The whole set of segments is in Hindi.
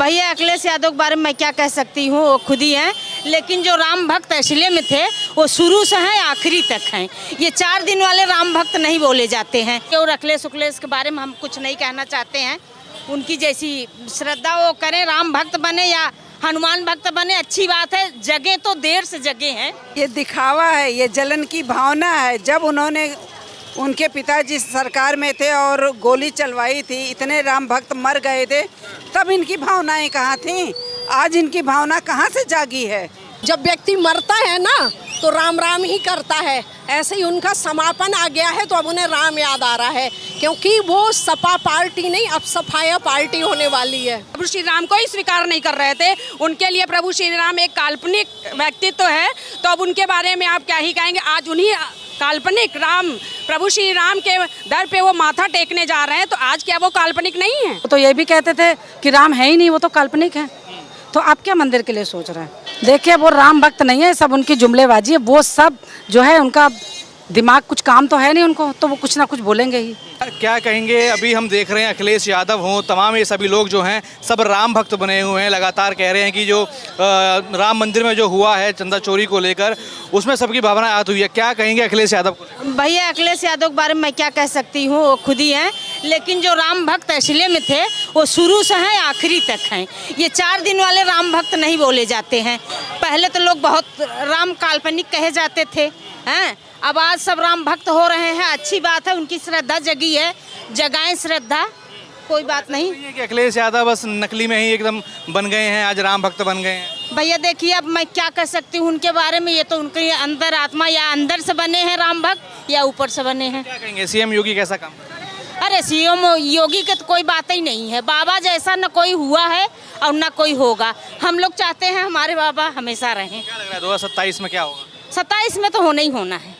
भैया अखिलेश यादव के बारे में मैं क्या कह सकती हूँ, वो खुद ही हैं। लेकिन जो राम भक्त असली में थे वो शुरू से हैं आखिरी तक हैं। ये 4 दिन वाले राम भक्त नहीं बोले जाते हैं। और अखिलेश के बारे में हम कुछ नहीं कहना चाहते हैं। उनकी जैसी श्रद्धा वो करें, राम भक्त बने या हनुमान भक्त बने, अच्छी बात है। जगह तो देर से जगह हैं। ये दिखावा है, ये जलन की भावना है। जब उन्होंने उनके पिताजी सरकार में थे और गोली चलवाई थी, इतने राम भक्त मर गए थे, तब इनकी भावनाएं कहाँ थीं? आज इनकी भावना कहाँ से जागी है? जब व्यक्ति मरता है ना तो राम राम ही करता है। ऐसे ही उनका समापन आ गया है तो अब उन्हें राम याद आ रहा है, क्योंकि वो सपा पार्टी नहीं, अब सफाया पार्टी होने वाली है। प्रभु श्री राम को ही स्वीकार नहीं कर रहे थे। उनके लिए प्रभु श्री राम एक काल्पनिक व्यक्तित्व है, तो अब उनके बारे में आप क्या ही कहेंगे। आज उन्हीं काल्पनिक राम, प्रभु श्री राम के दर पे वो माथा टेकने जा रहे हैं, तो आज क्या वो काल्पनिक नहीं है? तो ये भी कहते थे कि राम है ही नहीं, वो तो काल्पनिक है। तो आप क्या मंदिर के लिए सोच रहे हैं? देखिए, वो राम भक्त नहीं है, सब उनकी जुमलेबाजी है। वो सब जो है उनका दिमाग, कुछ काम तो है नहीं उनको, तो वो कुछ ना कुछ बोलेंगे ही। क्या कहेंगे? अभी हम देख रहे हैं अखिलेश यादव हों, तमाम ये सभी लोग जो हैं सब राम भक्त बने हुए हैं। लगातार कह रहे हैं कि जो राम मंदिर में जो हुआ है चंदा चोरी को लेकर, उसमें सबकी भावना आहत हुई है। क्या कहेंगे अखिलेश यादव को? भैया अखिलेश यादव के बारे में मैं क्या कह सकती हूँ, वो खुद ही हैं। लेकिन जो राम भक्त असली में थे वो शुरू से हैं आखिरी तक हैं। ये 4 दिन वाले राम भक्त नहीं बोले जाते हैं। पहले तो लोग बहुत राम काल्पनिक कहे जाते थे हैं, अब आज सब राम भक्त हो रहे हैं। अच्छी बात है, उनकी श्रद्धा जगी है, जगाएं श्रद्धा, कोई बात नहीं। ये कि अखिलेश यादव बस नकली में ही एकदम बन गए हैं, आज राम भक्त बन गए हैं। भैया देखिए, अब मैं क्या कह सकती हूँ उनके बारे में। ये तो उनके अंदर आत्मा, या अंदर से बने हैं राम भक्त या ऊपर से बने हैं। क्या कहेंगे सीएम योगी कैसा काम? अरे सीएम योगी के तो कोई बात ही नहीं है। बाबा जैसा न कोई हुआ है और न कोई होगा। हम लोग चाहते हैं हमारे बाबा हमेशा रहें। क्या लग रहा है 2027 में क्या होगा? 27 में तो होना ही होना है,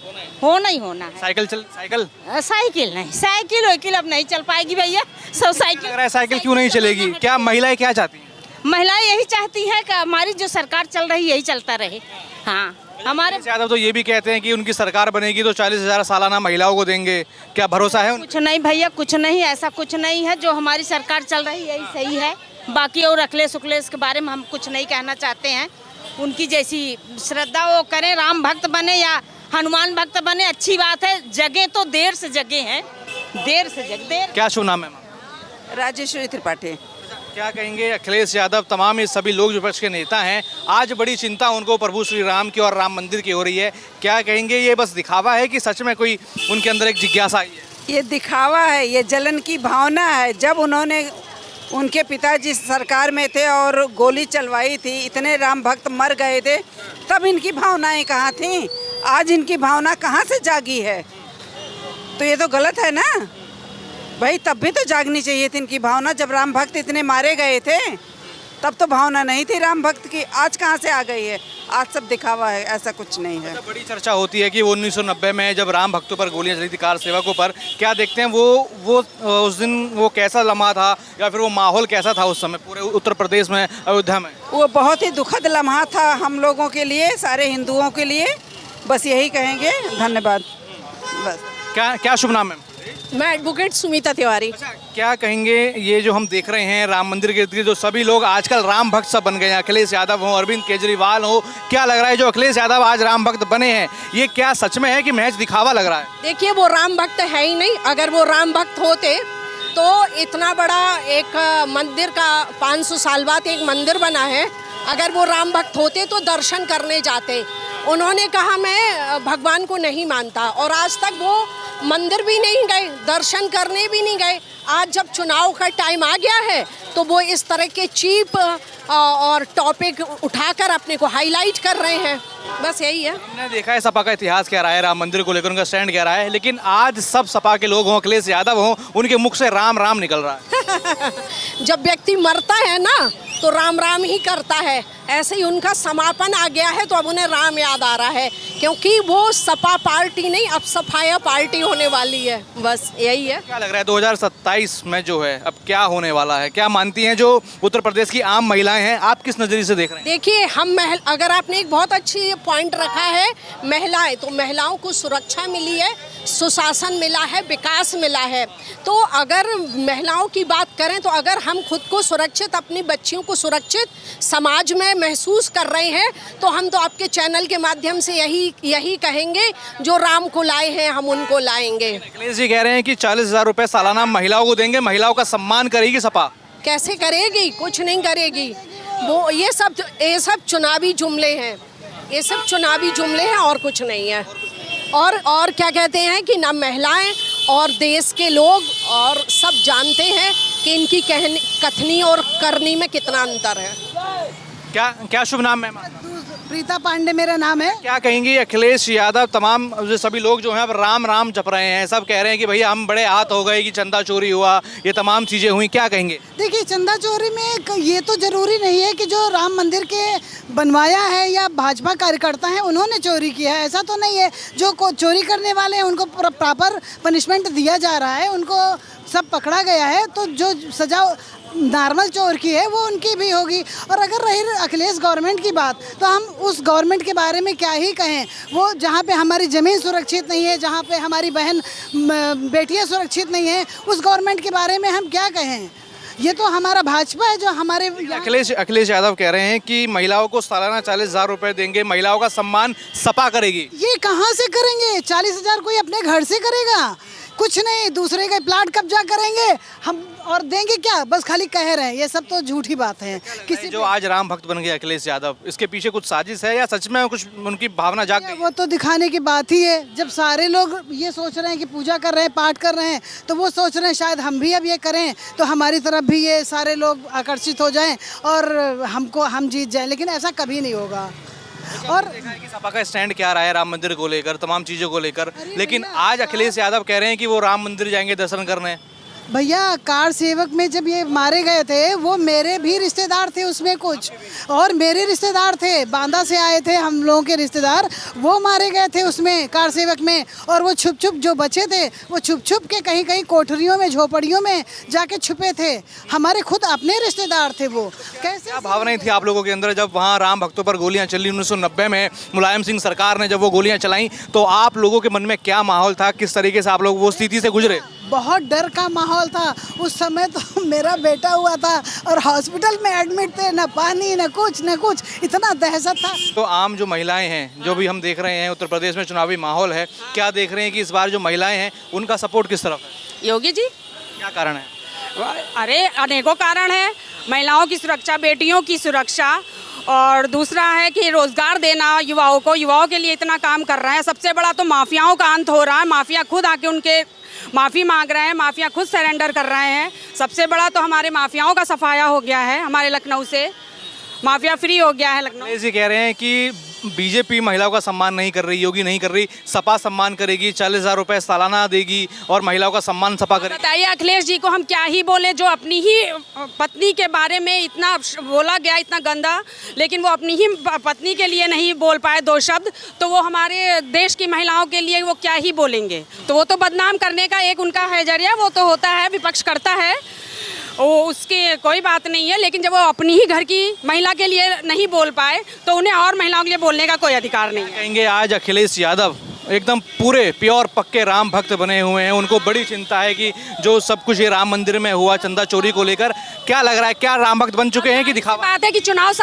होना ही होना है। साइकिल साइकिल नहीं, साइकिल अब नहीं चल पाएगी भैया। सब साइकिल लग रहा है साइकिल क्यों नहीं चलेगी? क्या महिलाएं क्या चाहती हैं? महिलाएं यही चाहती हैं कि हमारी जो सरकार चल रही है यही चलता रहे। हाँ, हमारे यादव तो ये भी कहते हैं कि उनकी सरकार बनेगी तो 40,000 सालाना महिलाओं को देंगे। क्या भरोसा है? कुछ नहीं भैया, कुछ नहीं, ऐसा कुछ नहीं है। जो हमारी सरकार चल रही है यही सही है। बाकी और अखिलेश के बारे में हम कुछ नहीं कहना चाहते हैं। उनकी जैसी श्रद्धा वो करें, राम भक्त बने या हनुमान भक्त बने, अच्छी बात है। जगह तो देर से जगह हैं, देर से जगह। क्या शुभ नाम है? राजेश्वरी त्रिपाठी। क्या कहेंगे अखिलेश यादव, तमाम ये सभी लोग जो विपक्ष के नेता हैं, आज बड़ी चिंता उनको प्रभु श्री राम की और राम मंदिर की हो रही है। क्या कहेंगे, ये बस दिखावा है कि सच में कोई उनके अंदर एक जिज्ञासा आई है? ये दिखावा है, ये जलन की भावना है। जब उन्होंने उनके पिताजी सरकार में थे और गोली चलवाई थी, इतने राम भक्त मर गए थे, तब इनकी भावनाएं कहाँ थीं? आज इनकी भावना कहाँ से जागी है? तो ये तो गलत है ना भाई। तब भी तो जागनी चाहिए थी इनकी भावना। जब राम भक्त इतने मारे गए थे तब तो भावना नहीं थी राम भक्त की। आज कहाँ से आ गई है? आज सब दिखावा है, ऐसा कुछ नहीं है। बड़ी चर्चा होती है कि वो 1990 में जब राम भक्तों पर गोलियां चली थी, कार सेवकों पर, क्या देखते हैं वो उस दिन वो कैसा लम्हा था, या फिर वो माहौल कैसा था उस समय पूरे उत्तर प्रदेश में, अयोध्या में? वो बहुत ही दुखद लम्हा था हम लोगों के लिए, सारे हिंदुओं के लिए। बस यही कहेंगे, धन्यवाद। बस। क्या शुभ नाम है? मैं एडवोकेट सुमिता तिवारी। अच्छा, क्या कहेंगे, ये जो हम देख रहे हैं राम मंदिर के इर्द-गिर्द जो सभी लोग आजकल राम भक्त सब बन गए हैं, अखिलेश यादव हो, अरविंद केजरीवाल हो, क्या लग रहा है जो अखिलेश यादव आज राम भक्त बने हैं, ये क्या सच में है कि महज दिखावा लग रहा है? देखिए, वो राम भक्त है ही नहीं। अगर वो राम भक्त होते तो इतना बड़ा एक मंदिर का 500 साल बाद एक मंदिर बना है, अगर वो राम भक्त होते तो दर्शन करने जाते। उन्होंने कहा मैं भगवान को नहीं मानता, और आज तक वो मंदिर भी नहीं गए, दर्शन करने भी नहीं गए। आज जब चुनाव का टाइम आ गया है तो वो इस तरह के चीप और टॉपिक उठाकर अपने को हाईलाइट कर रहे हैं। बस यही है। हमने देखा है सपा का इतिहास कह रहा है, राम मंदिर को लेकर उनका स्टैंड कह रहा है, लेकिन आज सब सपा के लोग हों, अखिलेश यादव हों, उनके मुख से राम राम निकल रहा है। जब व्यक्ति मरता है ना तो राम राम ही करता है। ऐसे ही उनका समापन आ गया है, तो अब उन्हें राम याद आ रहा है, क्योंकि वो सपा पार्टी नहीं, अब सफाया पार्टी होने वाली है। बस यही है। क्या लग रहा है 2027 में जो है अब क्या होने वाला है? क्या मानती हैं जो उत्तर प्रदेश की आम महिलाएं हैं, आप किस नज़रिए से देख रहे हैं? देखिए, अगर आपने एक बहुत अच्छी पॉइंट रखा है, महिलाएं, तो महिलाओं को सुरक्षा मिली है, सुशासन मिला है, विकास मिला है। तो अगर महिलाओं की बात करें, तो अगर हम खुद को सुरक्षित, अपनी बच्चियों को सुरक्षित समाज में महसूस कर रहे हैं, तो हम तो आपके चैनल के माध्यम से यही कहेंगे, जो राम को लाए हैं हम उनको लाएंगे। अखिलेश जी कह रहे हैं कि 40,000 रुपए सालाना महिलाओं को देंगे, महिलाओं का सम्मान करेगी सपा। कैसे करेगी? कुछ नहीं करेगी वो। ये सब चुनावी जुमले हैं, ये सब चुनावी जुमले हैं और कुछ नहीं है। और क्या कहते हैं कि ना महिलाएं और देश के लोग और सब जानते हैं कि इनकी कथनी और करनी में कितना अंतर है। क्या शुभ नाम है? प्रीता पांडे मेरा नाम है। क्या कहेंगी अखिलेश यादव, तमाम जो सभी लोग जो हैं अब राम राम जप रहे हैं, सब कह रहे हैं कि भैया हम बड़े हाथ हो गए कि चंदा चोरी हुआ, ये तमाम चीज़ें हुई, क्या कहेंगे? देखिए, चंदा चोरी में ये तो जरूरी नहीं है कि जो राम मंदिर के बनवाया है या भाजपा कार्यकर्ता हैं उन्होंने चोरी किया है, ऐसा तो नहीं है। जो चोरी करने वाले हैं उनको प्रॉपर पनिशमेंट दिया जा रहा है, उनको सब पकड़ा गया है, तो जो सजा नॉर्मल चोर की है वो उनकी भी होगी। और अगर रही अखिलेश गवर्नमेंट की बात, तो हम उस गवर्नमेंट के बारे में क्या ही कहें। वो जहाँ पे हमारी ज़मीन सुरक्षित नहीं है, जहाँ पे हमारी बहन बेटियाँ सुरक्षित नहीं है, उस गवर्नमेंट के बारे में हम क्या कहें। ये तो हमारा भाजपा है जो हमारे अखिलेश यादव कह रहे हैं कि महिलाओं को सालाना 40,000 रुपए देंगे, महिलाओं का सम्मान सपा करेगी। ये कहाँ से करेंगे? 40,000 कोई अपने घर से करेगा? कुछ नहीं, दूसरे का प्लाट कब्जा करेंगे हम और देंगे क्या? बस खाली कह रहे हैं, ये सब तो झूठी बात है। किसी जो आज राम भक्त बन गए अखिलेश यादव, इसके पीछे कुछ साजिश है या सच में कुछ उनकी भावना जाग गई? वो तो दिखाने की बात ही है। जब सारे लोग ये सोच रहे हैं कि पूजा कर रहे हैं, पाठ कर रहे हैं, तो वो सोच रहे हैं शायद हम भी अब ये करें तो हमारी तरफ भी ये सारे लोग आकर्षित हो जाएं और हम जीत जाएं, लेकिन ऐसा कभी नहीं होगा। और देखा है कि सपा का स्टैंड क्या रहा है राम मंदिर को लेकर, तमाम चीज़ों को लेकर, लेकिन आज अखिलेश यादव कह रहे हैं कि वो राम मंदिर जाएंगे दर्शन करने। भैया, कार सेवक में जब ये मारे गए थे, वो मेरे भी रिश्तेदार थे उसमें कुछ, और मेरे रिश्तेदार थे, बांदा से आए थे हम लोगों के रिश्तेदार, वो मारे गए थे उसमें कार सेवक में। और वो छुप छुप जो बचे थे, वो छुप छुप के कहीं कहीं कोठरियों में, झोपड़ियों में जाके छुपे थे। हमारे खुद अपने रिश्तेदार थे वो। कैसे क्या भावनाएं थी आप लोगों के अंदर जब वहाँ राम भक्तों पर गोलियाँ चली 1990 में? मुलायम सिंह सरकार ने जब वो गोलियाँ चलाई, तो आप लोगों के मन में क्या माहौल था? किस तरीके से आप लोग वो स्थिति से गुजरे? बहुत डर का माहौल था उस समय। तो मेरा बेटा हुआ था और हॉस्पिटल में एडमिट थे, न पानी न कुछ, इतना दहशत था। तो आम जो महिलाएं हैं, जो भी हम देख रहे हैं उत्तर प्रदेश में चुनावी माहौल है, क्या देख रहे हैं कि इस बार जो महिलाएं हैं उनका सपोर्ट किस तरफ है? योगी जी, क्या कारण है? अरे अनेकों कारण है। महिलाओं की सुरक्षा, बेटियों की सुरक्षा, और दूसरा है कि रोजगार देना युवाओं को, युवाओं के लिए इतना काम कर रहा है। सबसे बड़ा तो माफियाओं का अंत हो रहा है। माफिया खुद आके उनके माफ़ी मांग रहे हैं, माफिया खुद सरेंडर कर रहे हैं। सबसे बड़ा तो हमारे माफियाओं का सफाया हो गया है, हमारे लखनऊ से माफिया फ्री हो गया है लखनऊ। जी कह रहे हैं कि बीजेपी महिलाओं का सम्मान नहीं कर रही, योगी नहीं कर रही, सपा सम्मान करेगी, 40,000 रुपए सालाना देगी और महिलाओं का सम्मान सपा करेगी। बताइए अखिलेश जी को हम क्या ही बोले, जो अपनी ही पत्नी के बारे में इतना बोला गया, इतना गंदा, लेकिन वो अपनी ही पत्नी के लिए नहीं बोल पाए 2 शब्द, तो वो हमारे देश की महिलाओं के लिए वो क्या ही बोलेंगे। तो वो तो बदनाम करने का एक उनका है जरिया, वो तो होता है, विपक्ष करता है, वो उसकी कोई बात नहीं है। लेकिन जब वो अपनी ही घर की महिला के लिए नहीं बोल पाए, तो उन्हें और महिलाओं के लिए बोलने का कोई अधिकार नहीं है। कहेंगे आज अखिलेश यादव एकदम पूरे प्योर पक्के राम भक्त बने हुए हैं, उनको बड़ी चिंता है कि जो सब कुछ ये राम मंदिर में हुआ चंदा चोरी को लेकर, क्या लग रहा है, क्या राम भक्त बन चुके हैं कि दिखावा? बात है कि चुनाव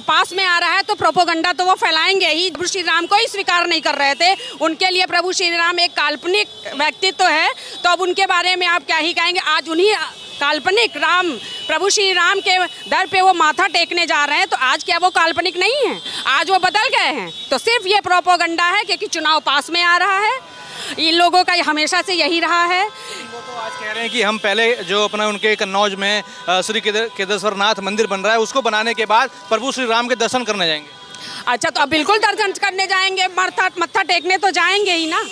पास में आ रहा है तो प्रोपोगंडा तो वो फैलाएंगे ही। प्रभु श्री राम को ही स्वीकार नहीं कर रहे थे, उनके लिए प्रभु श्री राम एक काल्पनिक व्यक्तित्व है, तो अब उनके बारे में आप क्या ही कहेंगे। आज उन्हीं काल्पनिक राम, प्रभु श्री राम के दर पे वो माथा टेकने जा रहे हैं, तो आज क्या वो काल्पनिक नहीं है? आज वो बदल गए हैं। तो सिर्फ ये प्रोपोगंडा है क्योंकि चुनाव पास में आ रहा है। इन लोगों का हमेशा से यही रहा है। वो तो आज कह रहे हैं कि हम पहले जो अपना उनके कन्नौज में श्री केदारेश्वरनाथ मंदिर बन रहा है, उसको बनाने के बाद प्रभु श्री राम के दर्शन करने जाएंगे। अच्छा, तो अब बिल्कुल दर्शन करने जाएंगे, मत्था टेकने तो जाएंगे ही ना,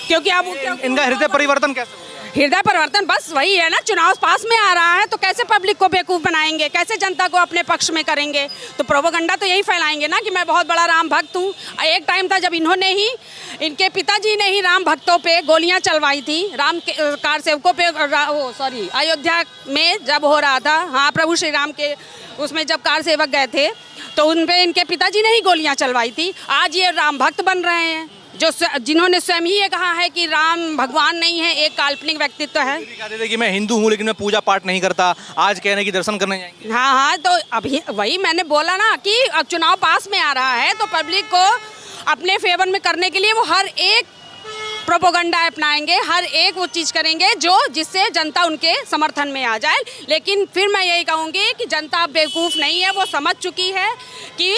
क्योंकि अब इनका हृदय परिवर्तन कैसे? हृदय परिवर्तन बस वही है ना, चुनाव पास में आ रहा है तो कैसे पब्लिक को बेवकूफ़ बनाएंगे, कैसे जनता को अपने पक्ष में करेंगे। तो प्रोपेगेंडा तो यही फैलाएंगे ना कि मैं बहुत बड़ा राम भक्त हूँ। एक टाइम था जब इनके पिताजी ने ही राम भक्तों पे गोलियां चलवाई थी, राम के कार सेवकों पे, अयोध्या में जब हो रहा था, हाँ, प्रभु श्री राम के उसमें जब कार सेवक गए थे तो उन पे इनके पिताजी ने ही गोलियां चलवाई थी। आज ये राम भक्त बन रहे हैं, जिन्होंने स्वयं ही ये कहा है कि राम भगवान नहीं है, एक काल्पनिक व्यक्तित्व है। कहते थे कि मैं हिंदू हूँ लेकिन मैं पूजा पाठ नहीं करता, आज कहने की दर्शन करने जाएंगे। हाँ, तो अभी वही मैंने बोला ना कि अब चुनाव पास में आ रहा है तो पब्लिक को अपने फेवर में करने के लिए वो हर एक प्रोपेगेंडा अपनाएंगे, हर एक वो चीज़ करेंगे जिससे जनता उनके समर्थन में आ जाए। लेकिन फिर मैं यही कहूँगी कि जनता बेवकूफ़ नहीं है, वो समझ चुकी है कि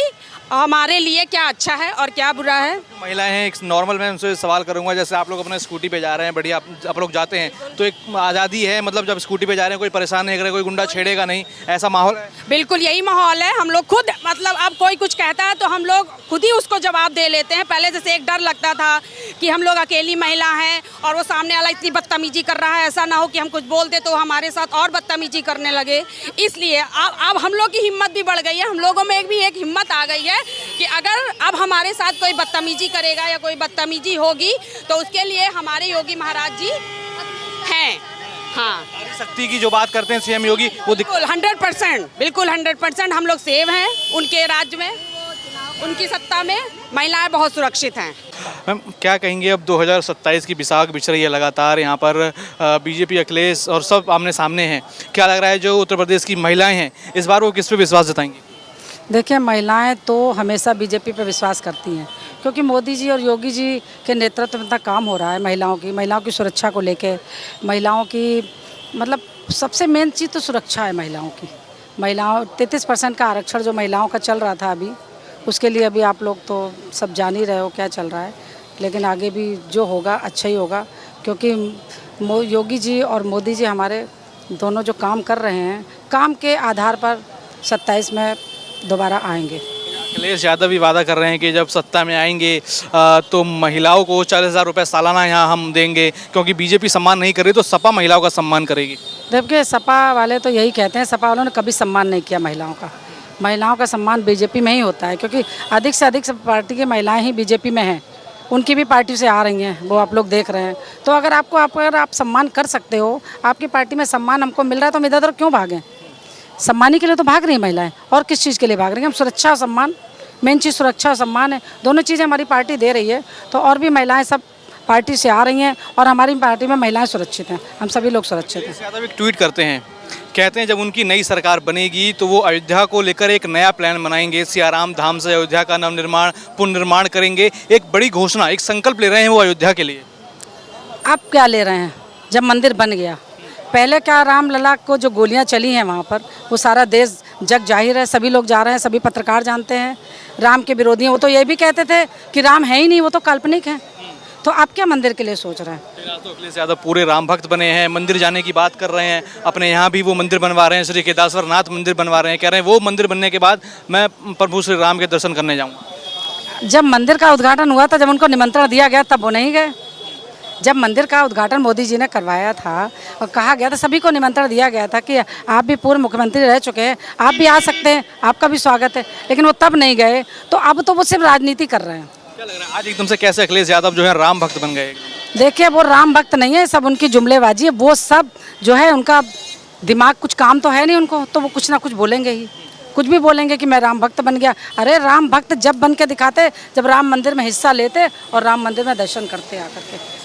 हमारे लिए क्या अच्छा है और क्या बुरा है। महिलाएं हैं, एक नॉर्मल मैं उनसे सवाल करूंगा, जैसे आप लोग अपने स्कूटी पे जा रहे हैं, बढ़िया आप लोग जाते हैं तो एक आज़ादी है, मतलब जब स्कूटी पे जा रहे हैं कोई परेशान नहीं करेगा, कोई गुंडा छेड़ेगा नहीं, ऐसा माहौल है? बिल्कुल यही माहौल है। हम लोग खुद, मतलब अब कोई कुछ कहता है तो हम लोग खुद ही उसको जवाब दे लेते हैं। पहले जैसे एक डर लगता था कि हम लोग अकेली महिला हैं और वो सामने वाला इतनी बदतमीजी कर रहा है, ऐसा ना हो कि हम कुछ बोल दे तो हमारे साथ और बदतमीजी करने लगे। इसलिए अब हम लोग की हिम्मत भी बढ़ गई है, हम लोगों में भी एक हिम्मत आ गई है कि अगर अब हमारे साथ कोई बदतमीजी करेगा या कोई बदतमीजी होगी तो उसके लिए हमारे योगी महाराज जी हैं। हाँ, शक्ति की जो बात करते हैं सीएम योगी, वो बिल्कुल 100%, बिल्कुल 100% हम लोग सेव हैं उनके राज्य में, उनकी सत्ता में महिलाएं बहुत सुरक्षित हैं। मैम क्या कहेंगे, अब 2027 की बिसाख बिछ रही है लगातार, यहाँ पर बीजेपी अखिलेश और सब आमने सामने हैं, क्या लग रहा है जो उत्तर प्रदेश की महिलाएं हैं इस बार वो किस पे विश्वास जताएंगी? देखिए, महिलाएं तो हमेशा बीजेपी पर विश्वास करती हैं क्योंकि मोदी जी और योगी जी के नेतृत्व में इतना काम हो रहा है महिलाओं की सुरक्षा को लेके, महिलाओं की मतलब सबसे मेन चीज़ तो सुरक्षा है महिलाओं की। 33% का आरक्षण जो महिलाओं का चल रहा था अभी, उसके लिए अभी आप लोग तो सब जान ही रहे हो क्या चल रहा है, लेकिन आगे भी जो होगा अच्छा ही होगा क्योंकि योगी जी और मोदी जी हमारे दोनों जो काम कर रहे हैं, काम के आधार पर 27 में दोबारा आएंगे। अखिलेश यादव भी वादा कर रहे हैं कि जब सत्ता में आएंगे तो महिलाओं को 40,000 रुपये सालाना यहाँ हम देंगे, क्योंकि बीजेपी सम्मान नहीं कर रही तो सपा महिलाओं का सम्मान करेगी। देखिए, सपा वाले तो यही कहते हैं, सपा वालों ने कभी सम्मान नहीं किया महिलाओं का सम्मान बीजेपी में ही होता है क्योंकि अधिक से अधिक पार्टी की महिलाएं ही बीजेपी में हैं, उनकी भी पार्टी से आ रही हैं, वो आप लोग देख रहे हैं। तो अगर आप सम्मान कर सकते हो, आपकी पार्टी में सम्मान हमको मिल रहा है तो हम इधर उधर क्यों भागें? सम्मान के लिए तो भाग रही हैं महिलाएं, और किस चीज़ के लिए भाग रही हैं? हम सुरक्षा और सम्मान, मेन चीज़ सुरक्षा और सम्मान है, दोनों चीज़ें हमारी पार्टी दे रही है तो और भी महिलाएं सब पार्टी से आ रही हैं और हमारी पार्टी में महिलाएं सुरक्षित हैं, हम सभी लोग सुरक्षित हैं। यादव एक ट्वीट करते हैं, कहते हैं जब उनकी नई सरकार बनेगी तो वो अयोध्या को लेकर एक नया प्लान बनाएंगे, सियाराम धाम से अयोध्या का नवनिर्माण पुनर्निर्माण करेंगे, एक बड़ी घोषणा, एक संकल्प ले रहे हैं वो अयोध्या के लिए। आप क्या ले रहे हैं? जब मंदिर बन गया, पहले क्या रामलला को जो गोलियां चली हैं वहाँ पर, वो सारा देश जग जाहिर है, सभी लोग जा रहे हैं, सभी पत्रकार जानते हैं। राम के विरोधी हैं, वो तो ये भी कहते थे कि राम है ही नहीं, वो तो काल्पनिक है। तो आप क्या मंदिर के लिए सोच रहे हैं? तो अखिलेश यादव पूरे राम भक्त बने हैं, मंदिर जाने की बात कर रहे हैं, अपने यहाँ भी वो मंदिर बनवा रहे हैं, श्री केदारेश्वरनाथ मंदिर बनवा रहे हैं, कह रहे हैं वो मंदिर बनने के बाद मैं प्रभु श्री राम के दर्शन करने जाऊँगा। जब मंदिर का उद्घाटन हुआ था, जब उनको निमंत्रण दिया गया तब वो नहीं गए। जब मंदिर का उद्घाटन मोदी जी ने करवाया था और कहा गया था, सभी को निमंत्रण दिया गया था कि आप भी पूर्व मुख्यमंत्री रह चुके हैं, आप भी आ सकते हैं, आपका भी स्वागत है, लेकिन वो तब नहीं गए। तो अब तो वो सिर्फ राजनीति कर रहे हैं। क्या लग रहा है आज एकदम से कैसे अखिलेश यादव जो है राम भक्त बन गए? देखिए, वो राम भक्त नहीं है, सब उनकी जुमलेबाजी है। वो सब जो है उनका दिमाग, कुछ काम तो है नहीं उनको, तो वो कुछ ना कुछ बोलेंगे ही, कुछ भी बोलेंगे कि मैं राम भक्त बन गया। अरे राम भक्त जब बन के दिखाते, जब राम मंदिर में हिस्सा लेते और राम मंदिर में दर्शन करते आकर के।